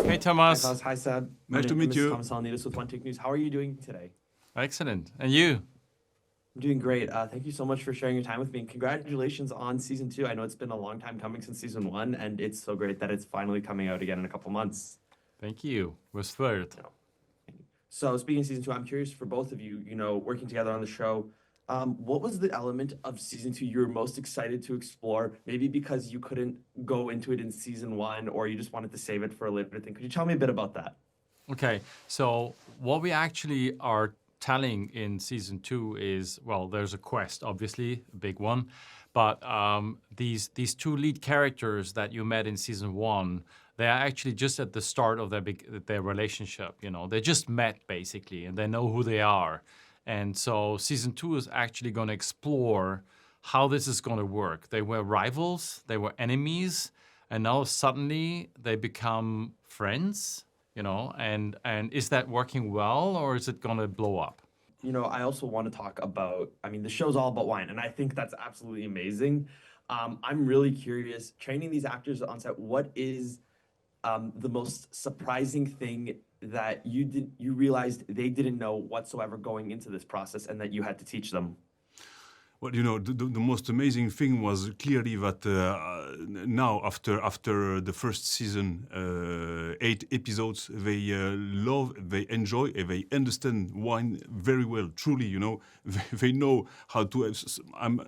Hey, Thomas. Hi, Klaus. Hi, Seb. Nice to meet you. Thomas Alanidas with OneTakeNews. How are you doing today? Excellent. And you? I'm doing great. Thank you so much for sharing your time with me. And congratulations on season 2. I know it's been a long time coming since season 1, and it's so great that it's finally coming out again in a couple months. Thank you. We're thrilled. So speaking of season 2, I'm curious for both of you, working together on the show, what was the element of season 2 you were most excited to explore? Maybe because you couldn't go into it in season 1, or you just wanted to save it for a later thing. Could you tell me a bit about that? Okay, so what we actually are telling in season 2 is, well, there's a quest, obviously, a big one, but these 2 lead characters that you met in season 1, they are actually just at the start of their relationship. They just met basically, and they know who they are. And so season 2 is actually going to explore how this is going to work. They were rivals, they were enemies, and now suddenly they become friends. And is that working well, or is it going to blow up? I also want to talk about, the show's all about wine, and I think that's absolutely amazing. I'm really curious, training these actors on set, what is the most surprising thing that you realized they didn't know whatsoever going into this process and that you had to teach them? Well, the most amazing thing was clearly that now, after the first season, 8 episodes, they love, they enjoy, and they understand wine very well. Truly, they know how to. I'm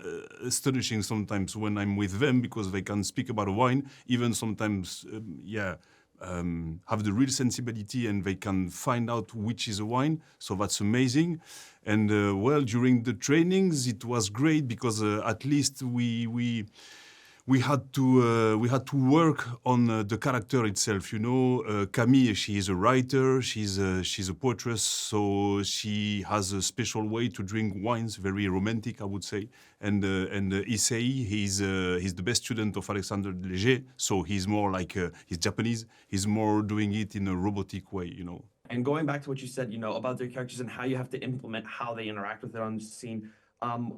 astonishing sometimes when I'm with them because they can speak about wine, even sometimes, have the real sensibility, and they can find out which is a wine. So that's amazing. And during the trainings, it was great because at least we had to work on the character itself. Camille, she is a writer, she's a poetess, so she has a special way to drink wines, very romantic, I would say. And Issei, he's the best student of Alexandre Léger, so he's more like he's Japanese. He's more doing it in a robotic way. And going back to what you said, about their characters and how you have to implement how they interact with it on the scene,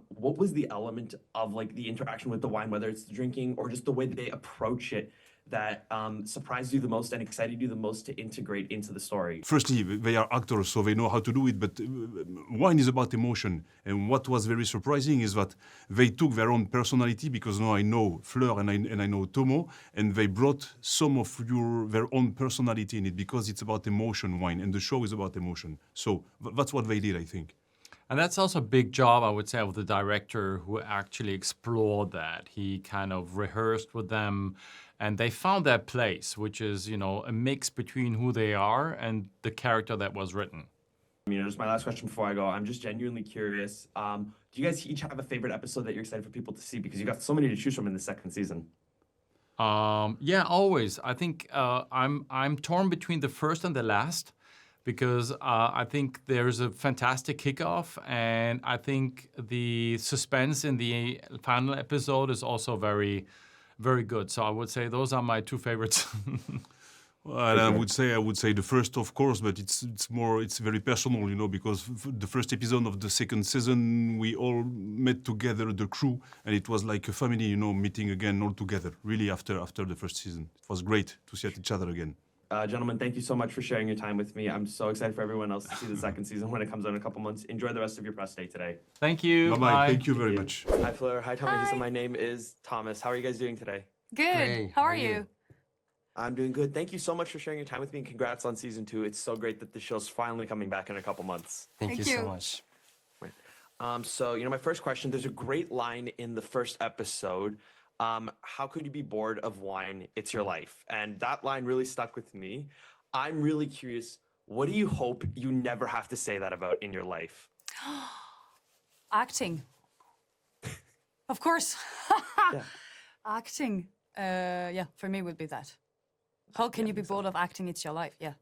what was the element of the interaction with the wine, whether it's the drinking or just the way that they approach it, that surprised you the most and excited you the most to integrate into the story? Firstly, they are actors, so they know how to do it, but wine is about emotion. And what was very surprising is that they took their own personality, because now I know Fleur and I know Tomo, and they brought some of their own personality in it, because it's about emotion, wine, and the show is about emotion. So that's what they did, I think. And that's also a big job, I would say, of the director who actually explored that. He kind of rehearsed with them, and they found their place, which is, a mix between who they are and the character that was written. Just my last question before I go. I'm just genuinely curious. Do you guys each have a favorite episode that you're excited for people to see? Because you got so many to choose from in the second season. Yeah, always. I think I'm torn between the first and the last, because I think there's a fantastic kickoff, and I think the suspense in the final episode is also very, very good. So I would say those are my 2 favorites. Well, I would say the first, of course, but it's very personal, because the first episode of the second season, we all met together, the crew, and it was like a family, meeting again all together, really after the first season. It was great to see each other again. Gentlemen, thank you so much for sharing your time with me. I'm so excited for everyone else to see the second season when it comes out in a couple months. Enjoy the rest of your press day today. Thank you. Bye-bye. Bye. Thank you very much. Hi, Fleur. Hi, Tomohisa. My name is Thomas. How are you guys doing today? Good. Great. How are you? I'm doing good. Thank you so much for sharing your time with me, and congrats on season 2. It's so great that the show's finally coming back in a couple months. Thank you so much. So, my first question, there's a great line in the first episode. How could you be bored of wine? It's your life. And that line really stuck with me. I'm really curious, what do you hope you never have to say that about in your life? Acting. Of course. Yeah. Acting. Yeah, for me would be that. How can you be bored of acting? It's your life. Yeah.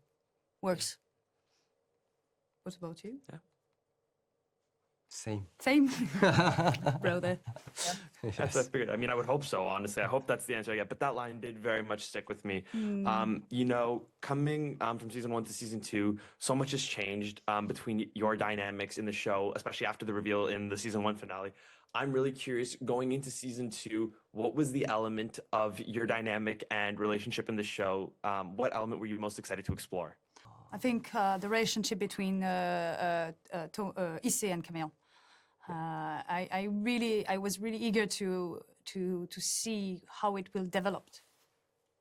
Works. What about you? Yeah. Same. Same. Brother. Yes. That's what I figured. I mean, I would hope so, honestly. I hope that's the answer I get. But that line did very much stick with me. You know, coming from season 1 to season 2, so much has changed between your dynamics in the show, especially after the reveal in the season 1 finale. I'm really curious, going into season 2, what was the element of your dynamic and relationship in the show? What element were you most excited to explore? I think the relationship between Issei and Camille. I was really eager to see how it will develop.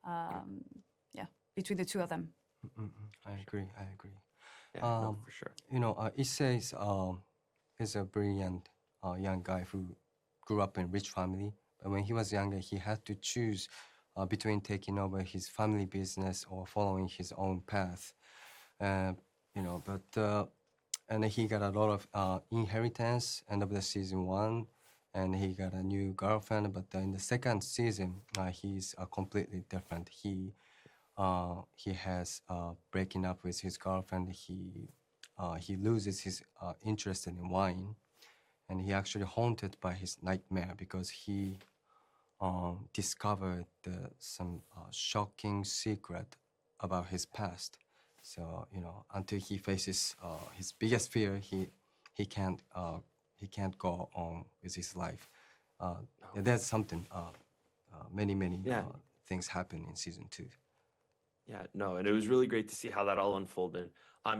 Yeah, between the two of them. I agree. Yeah, no, for sure. You know, Issei is a brilliant young guy who grew up in a rich family. But when he was younger, he had to choose between taking over his family business or following his own path. You know, but and he got a lot of inheritance end of the season 1, and he got a new girlfriend. But in the second season, he's completely different. He has breaking up with his girlfriend. He loses his interest in wine, and he actually haunted by his nightmare because he discovered some shocking secret about his past. So you know, until he faces his biggest fear, he can't go on with his life. That's something. Many things happen in season 2. Yeah, no, and it was really great to see how that all unfolded.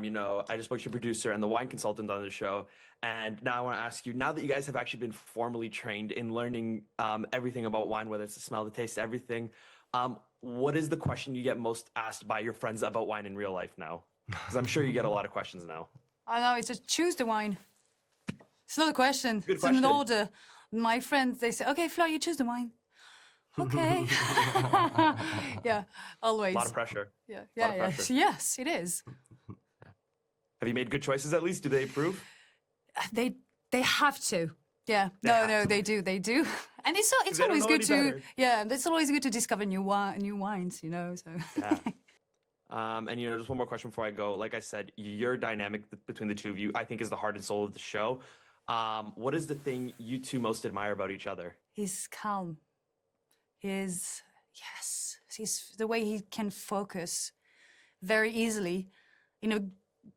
You know, I just spoke to your producer and the wine consultant on the show, and now I want to ask you, now that you guys have actually been formally trained in learning everything about wine, whether it's the smell, the taste, everything, what is the question you get most asked by your friends about wine in real life now? Because I'm sure you get a lot of questions now. I know, it's just choose the wine. It's not a question. Good It's an question. order. My friends, they say, okay, Fleur, you choose the wine. Okay. Yeah, always. A lot of pressure. Yeah, lot of yeah. pressure. Yes, it is. Have you made good choices at least? Do they approve? They have to. Yeah. No, they do. And it's They don't always know good any to better. yeah, it's always good to discover new wines, you know. So Yeah. And you know, just one more question before I go. Like I said, your dynamic between the two of you, I think, is the heart and soul of the show. What is the thing you two most admire about each other? he's calm. He's the way he can focus very easily in a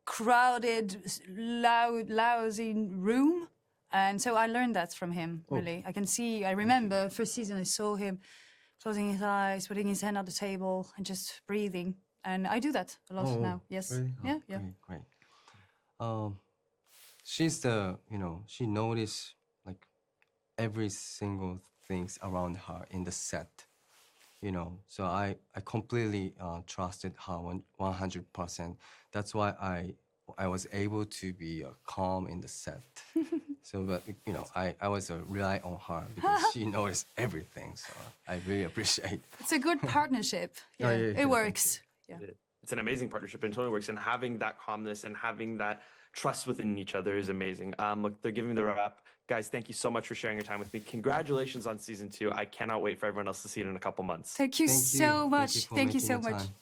crowded, lousy room. And so I learned that from him, really. I remember first season I saw him closing his eyes, putting his hand on the table and just breathing. And I do that a lot now. Yes. Really? Yeah, yeah. Great. She's she noticed like every single things around her in the set, you know. So I completely trusted her 100%. That's why I was able to be calm in the set. So, but you know, I was rely on her because she knows everything. So I really appreciate. It's a good partnership. Yeah, yeah, it thank works. Yeah. It's an amazing partnership and it totally works. And having that calmness and having that trust within each other is amazing. Look, they're giving me the wrap. Guys, thank you so much for sharing your time with me. Congratulations on season 2. I cannot wait for everyone else to see it in a couple months. Thank you so much. for Thank you making so the much. time.